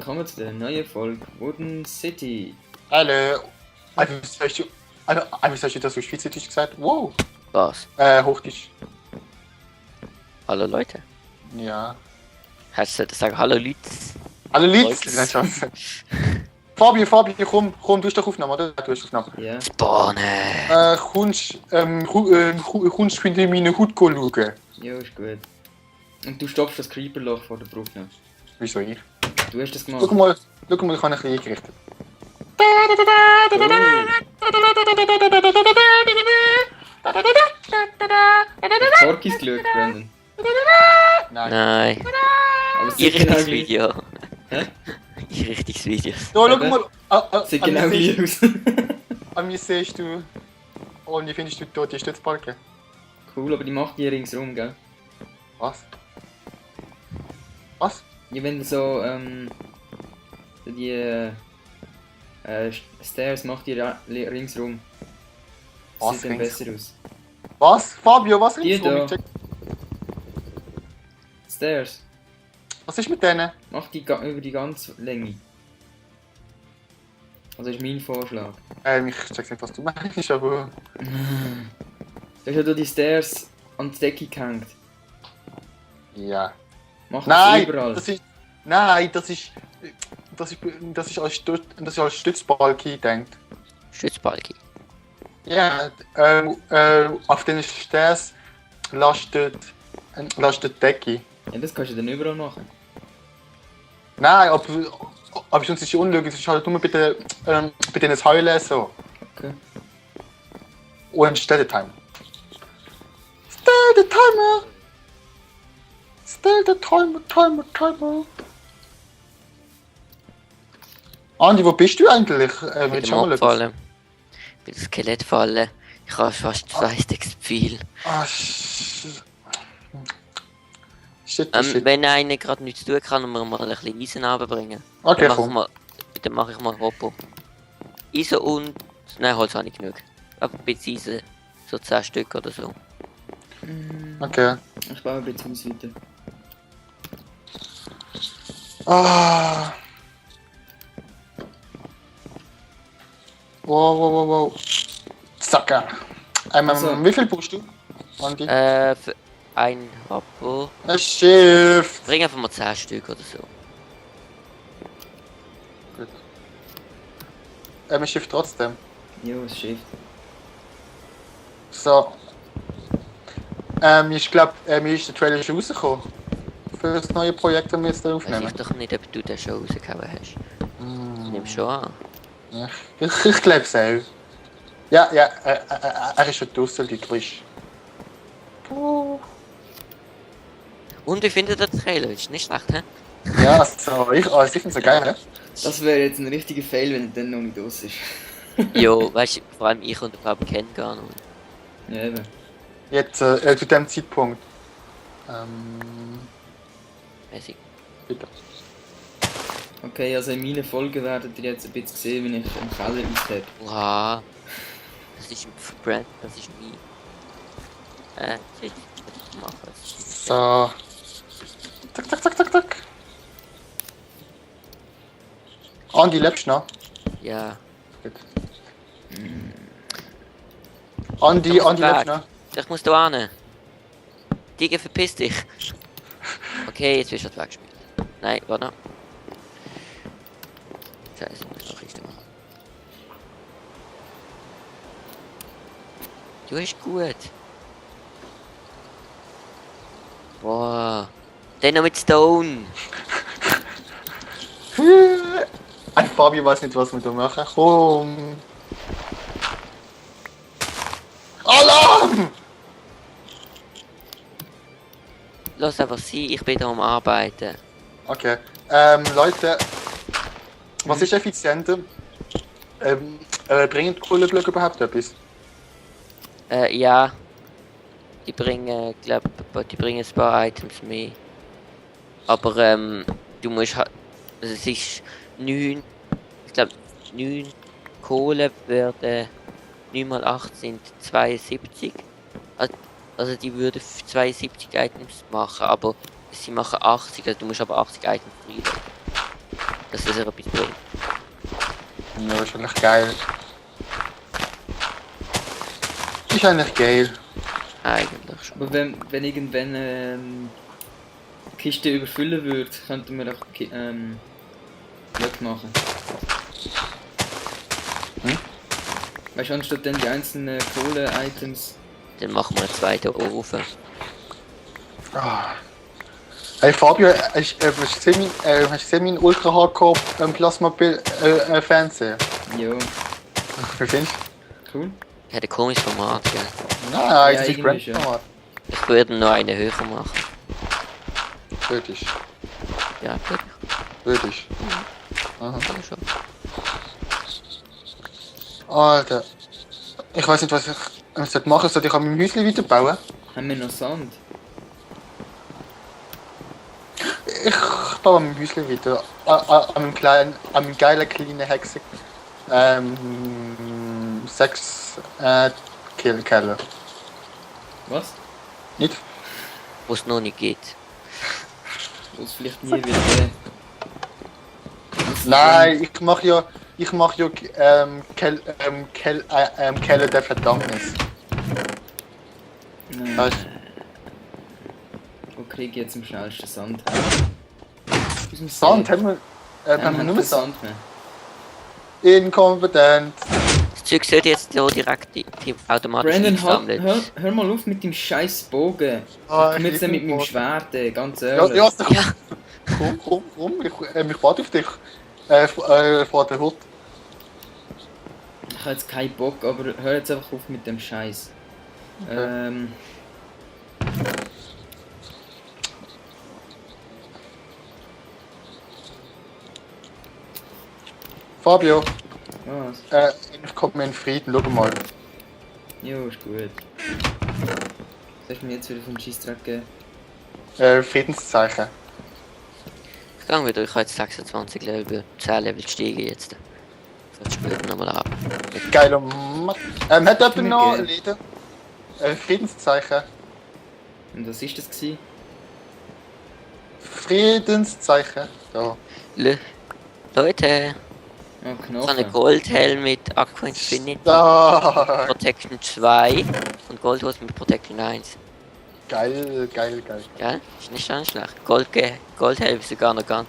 willkommen zu der neuen Folge Wooden City. Hallo. Soll ich das so schweizerdeutsch gesagt? Wow. Was? Hochdeutsch. Hallo Leute. Ja. Hast du sagen Hallo Leute? Hallo Leute. Leute. Nein, Spaß. Fabio, komm, du hast doch Aufnahme, oder? Du hast Aufnahme. Ja. Spahne. Kommst du in meine Hut schauen? Ja, ist gut. Und du stoppst das Creeperloch vor der Brücke noch. Wieso ich? Du hast das gemacht. Schau mal, ich habe ein bisschen eingerichtet. Porkis geschaut, Brandon. Nein. Nein. Aber es Ihr sieht genau richtiges gleich. Video. Hä? Ihr richtiges Video. So, schau mal. Sieht genau gleich aus. An mir siehst du... Und wie findest du dort die Stützbalken? Cool, aber die macht die ringsrum, gell? Was? Was? Ja, wenn du so, die, Stairs macht die ringsrum. Das Was sieht dann rings- besser aus. Was? Fabio, was Die ringsum? da. Ich check- Stairs. Was ist mit denen? Mach die über die ganze Länge. Also ist mein Vorschlag. Ich check nicht, was du meinst, aber... Du hast ja da die Stairs an die Decke gehängt. Ja. Mach das Nein, überall. das ist... Nein, das ist als Stützbalken gedacht. Stützbalki. Ja, auf den Stairs lastet die Decke. Ja, das kannst du dann überall machen. Nein, aber sonst ist es unlogisch, es ist halt nur bei den Säulen so. Okay. Und stell den Timer. Stell den Timer! Stell den Timer! Andi, wo bist du eigentlich? Mit Willst dem du mal etwas? Abfallen. Mit dem Skelettfallen. Ich habe fast 2 Stacks zu viel. Ah, shit. Wenn einer gerade nichts tun kann und wir mal ein bisschen Eisen runterbringen. Okay, Dann komm. dann mache ich mal Hoppo. Eisen und... Nein, Holz habe ich genug. Aber ein bisschen Eisen. So 10 Stück oder so. Okay. Ich baue ein bisschen Haus weiter. Ah. Wow. Zacker. Also. Wie viel brauchst du? Andi? Für ein Hoppo. Ein Schiff. Bring einfach mal 10 Stück oder so. Gut. Ein Schiff trotzdem. Jo, es schifft. So. Ich glaube, mir ist der Trailer schon rausgekommen. Für das neue Projekt, das wir jetzt da Weiß aufnehmen. ich doch nicht, ob du den schon rausgehauen hast. Ich nehme schon an. Ja, ich glaube es auch. Ja, er ist schon draussen, die frisch. Und wie findet ihr den Trailer? Ist nicht schlecht, hä? Ja, also, ich finde es so geil, ne? Das wäre jetzt ein richtiger Fail, wenn er dann noch nicht aus ist. Jo, weißt du, vor allem ich und der Papa kennen gar nicht. Ja, eben. Jetzt, zu dem Zeitpunkt. Weiß ich. Bitte. Okay, also in meinen Folgen werdet ihr jetzt ein bisschen sehen, wie ich im Keller aushebe. Oha. Das ist ein Brand, das ist mein. Shit, was machen So. Zack. Andi, lebst du noch? Ja. Gut. Andi, Da muss lebst weg. du noch? Ich muss da hin. Digga, verpiss dich. Okay, jetzt wirst du weggespielt. Nein, warte noch. Scheiße, ich muss noch richtig machen. Du bist gut. Boah. Dann noch mit Stone. Ein Fabio weiß nicht, was wir da machen. Komm. Alarm! Lass einfach sein, ich bin da am Arbeiten. Okay. Leute, was ist effizienter? Bringen Kohleblöcke überhaupt etwas? Ja. Die bringen, die bringen ein paar Items mehr. Aber du musst halt. Also es ist 9. Ich glaube 9 Kohle werden 9 mal 8 sind 72. Also die würden 72 Items machen, aber sie machen 80, also du musst aber 80 Items freilegen. dass das etwas bringt. Ja, ist eigentlich geil. Ist eigentlich geil. Eigentlich schon. Aber wenn irgendwann die Kiste überfüllen würde, könnten wir auch Blöcke machen. Hm? Weißt du, anstatt dann die einzelnen Kohle-Items. Dann machen wir einen zweiten Ofen. Ah. Hey Fabio, hast du gesehen meinen Ultra Hardcore Plasma Fernseher? Jo, Wie findest cool. Hat ein komisches Format, gell? du? Nein, Ja, das ist irgendwie schon. Brandformat. Ich würde noch eine höher machen. Würde ich. Ja, gut. Würde ich. Aha. Kann ich schon. Alter. Ich weiß nicht, was ich machen soll. Ich an meinem Häuschen weiterbauen. Haben wir noch Sand? Ich baue an meinem Häuschen weiter. An meinem geilen kleinen Hexe. 6 Keller. Was? Nicht? Wo es noch nicht geht. Wo es vielleicht nie wird geben. Nein, ich mach ja Keller der Verdammnis. Weißt Wo krieg ich jetzt am schnellsten Sand? Aus dem Sand See. haben wir. Wir Haben wir nur keinen Sand? Sand mehr. Inkompetent. Das Zeug sollte jetzt so direkt die automatisch Brandon, eingesammelt. hör mal auf mit dem scheiß Bogen. Ah, Ich komm jetzt liebe nicht mit meinem Bogen. Schwert, ganz Ja, ehrlich. ja, Ja, komm, ich warte auf dich. Vor der Hut. Ich habe jetzt keinen Bock, aber hör jetzt einfach auf mit dem Scheiß. Okay. Fabio, Was? ich komme in Frieden, schau mal. Jo, ist gut. Was hast du mir jetzt wieder vom Scheissdreck gegeben? Friedenszeichen. ich gehe wieder. Ich habe jetzt 26 Level, 10 Level gestiegen jetzt. Fällt später nochmal ab. Geiler Mann. Hat jemand mir noch geben. Lieder? Friedenszeichen. Und was ist das gewesen? Friedenszeichen. Da. Leute, Ah, ich habe einen Knochen. Goldhelm mit Aqua Infinity, Da. Protection 2 und Goldhose mit Protection 1. Geil. Gell? Ist nicht ganz schlecht. Goldhelm ist sogar noch ganz.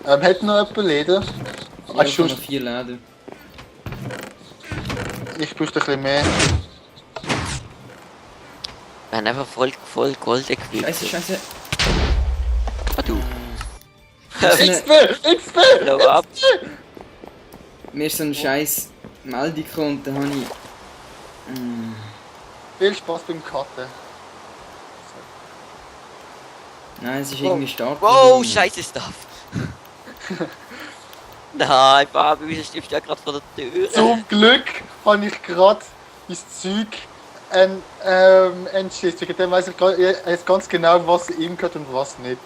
Hat noch jemand Lieder? Ja, Ah, ich habe noch 4 Läden. Ich bräuchte ein bisschen mehr. Wir haben einfach voll Gold equipped. Scheiße. Ah, du. XP! Blow up. Mir ist so ein scheiß Meldung gekommen und dann habe ich... Viel Spaß beim Cutten. Nein, es ist irgendwie stark. Wow, scheiße Stuff. Nein, Fabi, wieso stirbst du ja gerade vor der Tür? Zum Glück habe ich gerade das Zeug entschieden. Dann weiß ich jetzt ganz genau, was ihm gehört und was nicht.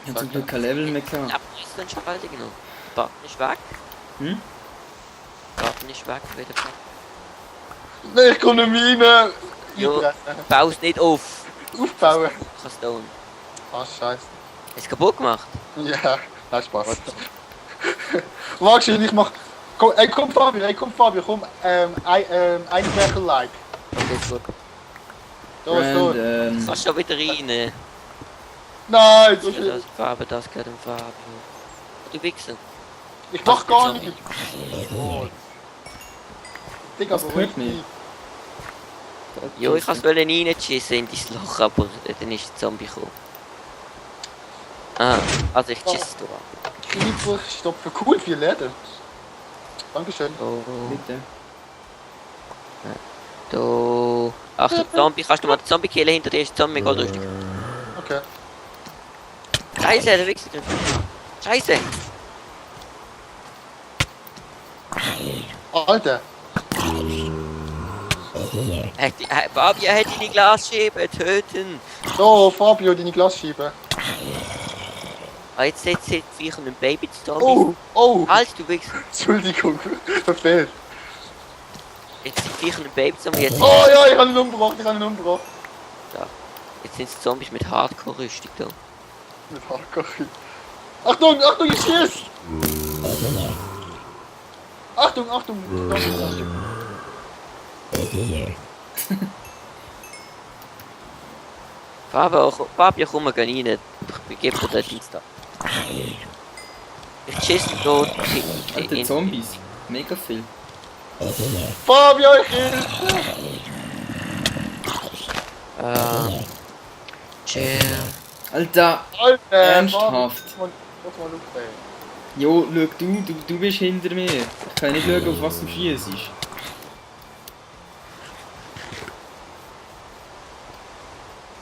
Ich habe zum Glück kein Level mehr gehabt. Ja, ist dann Schaltung genommen. Button ist weg. Hm? Button ist weg, wieder weg. Nein, ich komme nicht rein. Jo, Einbrechen. baus nicht auf. Aufbauen. Castone. Ah, scheiße. Hast du kaputt gemacht? Ja, nein, Spaß. Warte schön, ich mach. Komm, komm Fabio, komm, Einbrecher-like. Okay, gut. So. Kannst schon wieder rein. Nein, Ja, das Farbe, das gehört dem Fabio. Du Wichser. ich mach gar nicht. Oh. Digga, Was gehört mir? Jo, ich kann reinschießen in dein Loch, aber dann ist der Zombie gekommen. Ah, also ich schieße du an. Creeper-Stopfen, cool, 4 Läden. Dankeschön. Oh, Bitte. du. Achtung, Zombie, kannst du mal den Zombie killen? Hinter dir ist ein Zombie, goldrüstig. Okay. Scheiße, der Wichser. Scheiße. Alter, Fabi, er hätte die Glasscheibe töten. so Fabio, deine Glasscheibe. Ah, jetzt Viecher einen Baby-Zombie. Oh, Halt, du Wichser. Entschuldigung, verfehlt. Jetzt sind Viecher einen Baby-Zombie. Jetzt, Oh ja, ich habe ihn umgebracht, jetzt sind es Zombies mit Hardcore-Rüstung da. Mit Hardcore. Achtung, Achtung, ich schieß! Achtung, Achtung! Fabio, komm, wir gehen rein. Ich gebe dir den Dienst da. Ich schieße ihn tot. Alter, Zombies. Mega viel. Fabio, ich hilf! Chill. Alter, Alter! ernsthaft. Fabio, was mal auf, ey. Jo, schau, du bist hinter mir. Ich kann nicht schauen, auf was du schießt.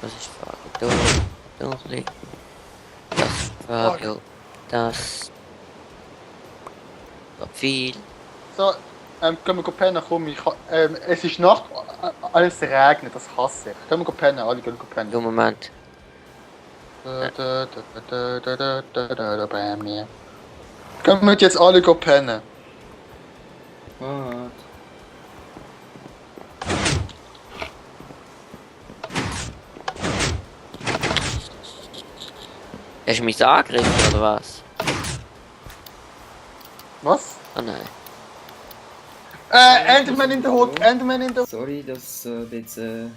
Das ist Fabio. Dunkel. Das ist Fabio. Das. Da viel. So, können wir pennen, komm, es ist Nacht, alles regnet, das hasse ich. Können wir pennen, alle können pennen. Jo, Moment. Bei mir. Können wir jetzt alle pennen? Was? Hast du mich angegriffen oder was? Was? Oh nein. Enderman in der Hut, Enderman in der Hut. Sorry, dass jetzt einen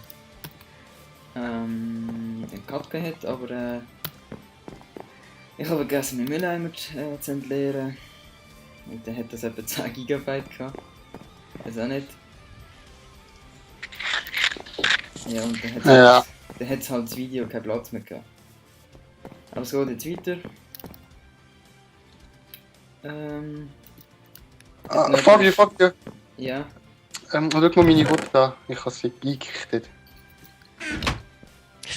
Cut gehabt, aber ich habe vergessen, meinen Mülleimer zu entleeren. Und dann hat das etwa 10 GB gehabt. Weiß auch nicht. Ja, und dann hat halt das Video keinen Platz mehr gehabt. Aber es geht jetzt weiter. Fabio. Ja. Schau mal meine Hut da, ich habe sie eingerichtet.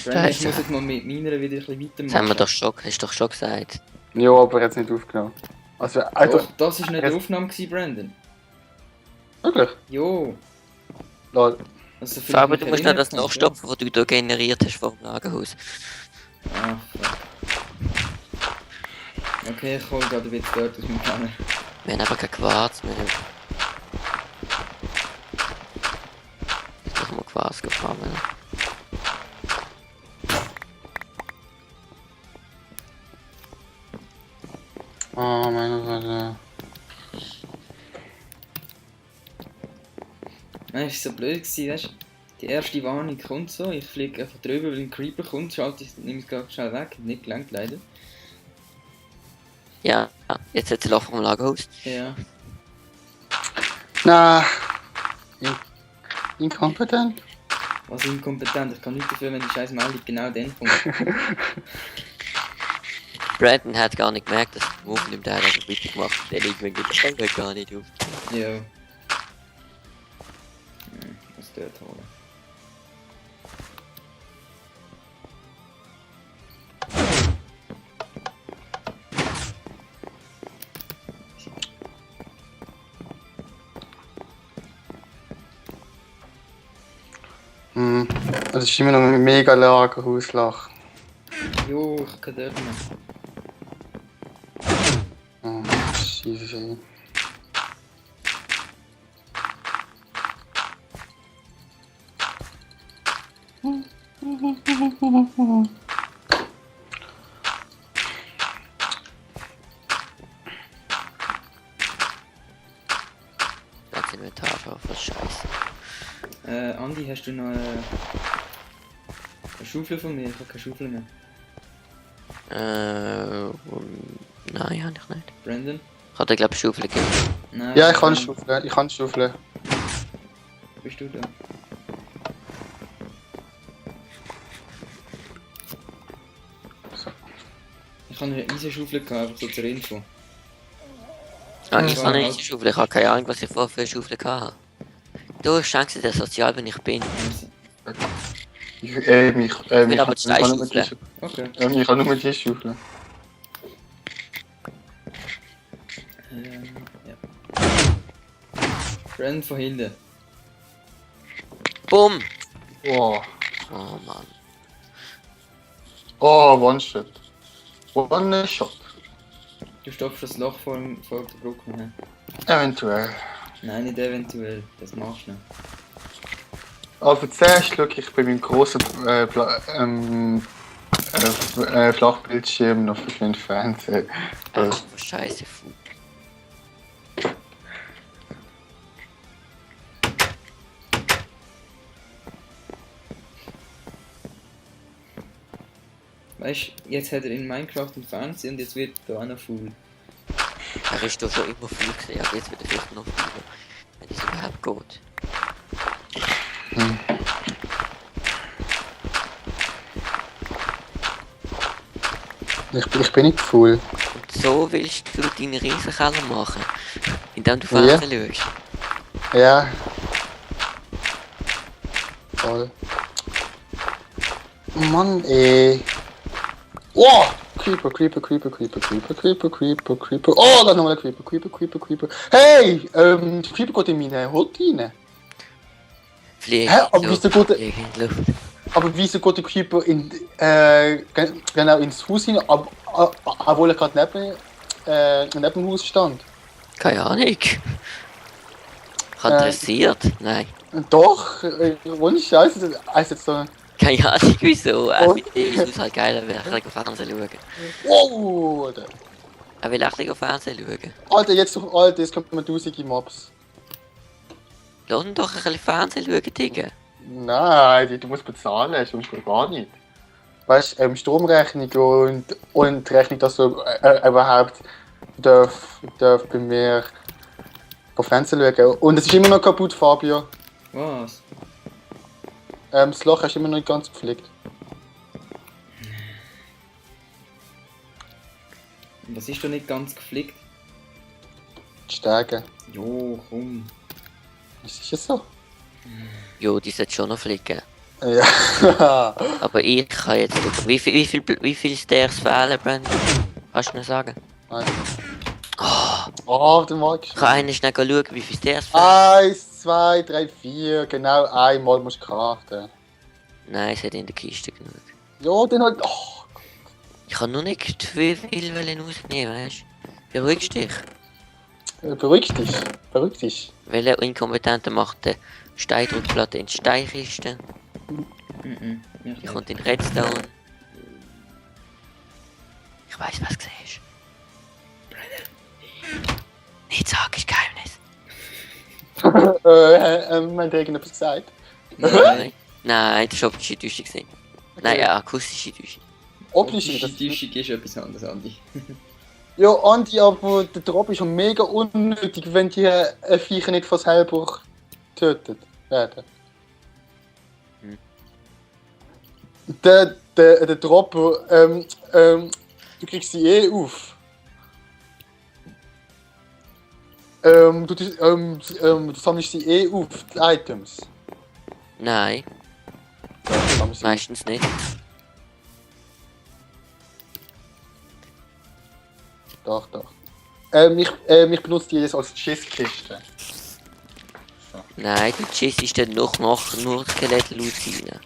Brandon, ich muss jetzt mal mit meiner wieder ein bisschen weitermachen. Das haben wir doch schon, hast du doch schon gesagt. Ja, aber er hat es nicht aufgenommen. Also, Doch, das war nicht die Aufnahme, Brandon. Wirklich? Jo. Lol. Also Aber du musst noch das noch nachstopfen, was du da generiert hast vor dem Lagerhaus. Ah, fuck. Okay, ich hol gerade wieder dort aus meinem Kammer. Wir haben aber kein Quarz mehr. Ich muss mal Quarz gefahren. Oh meine Gott. Nein, es war so blöd gewesen, weißt du? Die erste Warnung kommt so, ich fliege einfach drüber, weil ein Creeper kommt, nehme es gerade schnell weg, hat nicht gelangt leider. Ja, jetzt hat sie Loch vom Lagerhaus. Ja. Na, inkompetent? Was inkompetent, ich kann nicht dafür, wenn die scheiß Meldung genau dann kommt. Brandon hat gar nicht gemerkt, dass der Movement im Teil einfach weitergemacht hat. Der liegt wegen der Stelle gar nicht auf. Ja. Was dort holen. Es ist immer noch ein mega Lagerhauslach. Jo, ich kann dort nicht. Oh, Scheiße. Das Inventar drauf, was scheiße. Andi, hast du noch eine Schaufel von mir? Ich habe keine Schaufel mehr. Nein, habe ich nicht. Brandon? Ich hatte glaube ich Schaufel gegeben. Nein. Ja, ich kann schaufeln, Bist du da? So. Ich habe eine Eisenschaufel gehabt, einfach so zur Info. Ah, ich Ja, habe halt. nicht Schaufel, ich habe keine Ahnung, was ich vorher für Schaufel hatte. Du, schenkst dir sozial, wenn ich bin. Also, Ich will aber zwei Schaufeln. okay. Ich kann nur die Schaufeln. Ja. Brandon von hinten. Bumm! Oh, Oh Mann. oh, One-Shot. One-Shot. Du stopfst das Loch vor der Brücke. Ne? Eventuell. Nein, nicht eventuell. Das machst du nicht. Aber zuerst schaue ich bei meinem grossen Flachbildschirm noch für den Fernseher. Ach, scheiße, Food. Weißt du, jetzt hat er in Minecraft einen Fernseher und jetzt wird da einer faul. Er ist doch schon immer viel gesehen, aber jetzt wird er vielleicht noch viel, wenn es überhaupt geht. Ich bin nicht faul. Und so willst du deinen Riesenkeller machen, indem du Ja. Fernsehen schaust. Ja. Voll. Mann, ey. Oh! Creeper. Oh, da nochmal ein Creeper. Hey! Der Creeper geht in meine Hut rein. Fliegen, Hä? Aber wieso geht der, fliegen in die Luft. aber wieso geht der Creeper genau ins Haus rein, obwohl er gerade neben dem Haus stand? Keine Ahnung. Interessiert? Nein. Doch, ohne Scheiße, also jetzt so. Keine Ahnung wieso. Oh. Mit dem ist es halt geil, er will ein bisschen Fernsehen schauen. Wow, Alter. Er will ein bisschen Fernsehen schauen. Alter, jetzt kommen wir 1000 Mobs. Lass ihn doch ein bisschen Fernsehen schauen, Digga. Nein, du musst bezahlen, sonst geht gar nicht. Weißt du, Stromrechnung und die Rechnung, dass du überhaupt darf bei mir auf Fernsehen schauen. Und es ist immer noch kaputt, Fabio. Was? Das Loch ist immer noch nicht ganz gepflegt. Was ist da nicht ganz gepflegt? Die Stege. Jo, komm. Was ist es so? Jo, die sollte schon noch fliegen. Ja. Aber ich kann jetzt schauen. Wie viel Stairs fehlen, Brandon? Kannst du mir sagen? Oh, der Mark. Ich kann einen schnell schauen, wie viel Stairs fehlen. 1, 2, 3, 4, genau einmal musst du craften. Nein, es hat in der Kiste genug. Ja, dann halt. Oh, Ich kann nur nicht wie viel rausnehmen, weißt du? Beruhigst dich. beruhig dich. Welcher Inkompetente macht die Steindruckplatte in die Steinkiste? Nicht Die kommt in Redstone. Ich weiß, was du siehst. Nicht sagen, ist Geheimnis. Hat irgendetwas gesagt? Nein, das war optische Täuschung. Nein, akustische Täuschung. Optische, das Täuschung ist etwas anderes, Andi. Ja, Andi, aber der Drop ist schon mega unnötig, wenn die Viecher nicht von selber getötet werden. Der Drop, du kriegst sie eh auf. Du sammelst sie eh auf, die Items. Nein, Ja, du sammelst sie meistens nicht. Doch. Ich benutze die jetzt als Schisskiste. Nein, du schießt dann noch nur Skelett-Loot rein.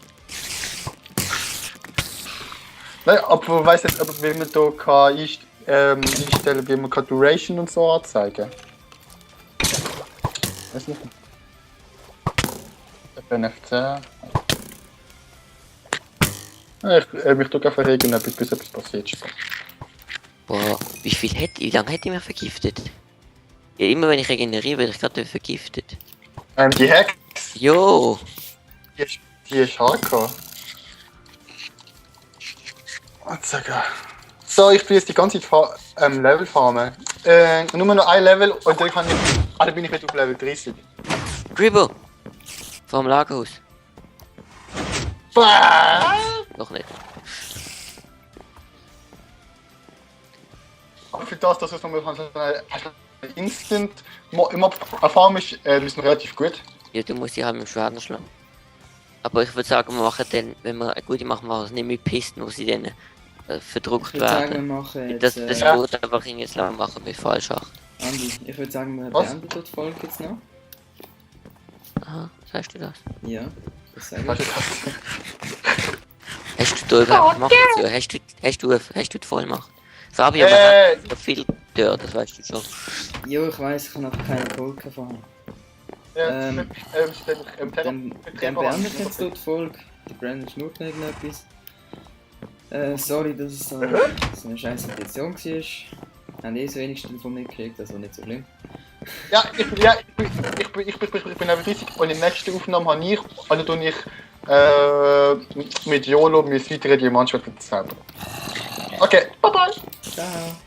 Nein, aber weiss jetzt, wie man da kann einstellen, wie man kann Duration und so anzeigen. Weiß nicht. FNF10. Ich drücke einfach irgendetwas, bis etwas passiert. Boah, wie lange hätte ich mich vergiftet? Ja, immer wenn ich regeneriere, werde ich gerade vergiftet. Die Hex, Jo! die ist hardcore. So, ich bin jetzt die ganze Zeit Level farmen. Nur noch ein Level und dann kann ich. Dann bin ich wieder auf Level 30. Dribble! Vom Lagerhaus. Bah! Noch nicht. Aber für das, dass es nochmal Instant Mob erfahren ist, ist noch relativ gut. Ja, du musst die halt mit dem Schwert schlagen. Aber ich würde sagen, wir machen dann, wenn wir eine gute machen, wir es nicht mit Pisten, wo sie dann verdruckt Ich würde sagen, wir werden. machen Das jetzt... wird einfach jetzt lang machen mit Fallschacht. Andi, ich würde sagen, wir Was? beenden die Folge jetzt noch. Aha, sagst du das? Ja, das sage Weißt ich. du das? Hast du da überhaupt gemacht dazu? Hast du die voll gemacht? Fabian, man hat so viel dort, das weißt du schon. Jo, ich weiss, ich kann einfach keine Folge erfahren. Dann beende ich jetzt dort die Folge. Der Brandon schnurrt noch irgendetwas. Sorry, dass es so eine scheiß Situation war. Haben so wenig davon mitgekriegt, also nicht so schlimm. Ja, ich bin aber riesig und in der nächsten Aufnahme habe ich mit YOLO mein weitere Diamantschwert zusammen. Okay, bye bye! Ciao!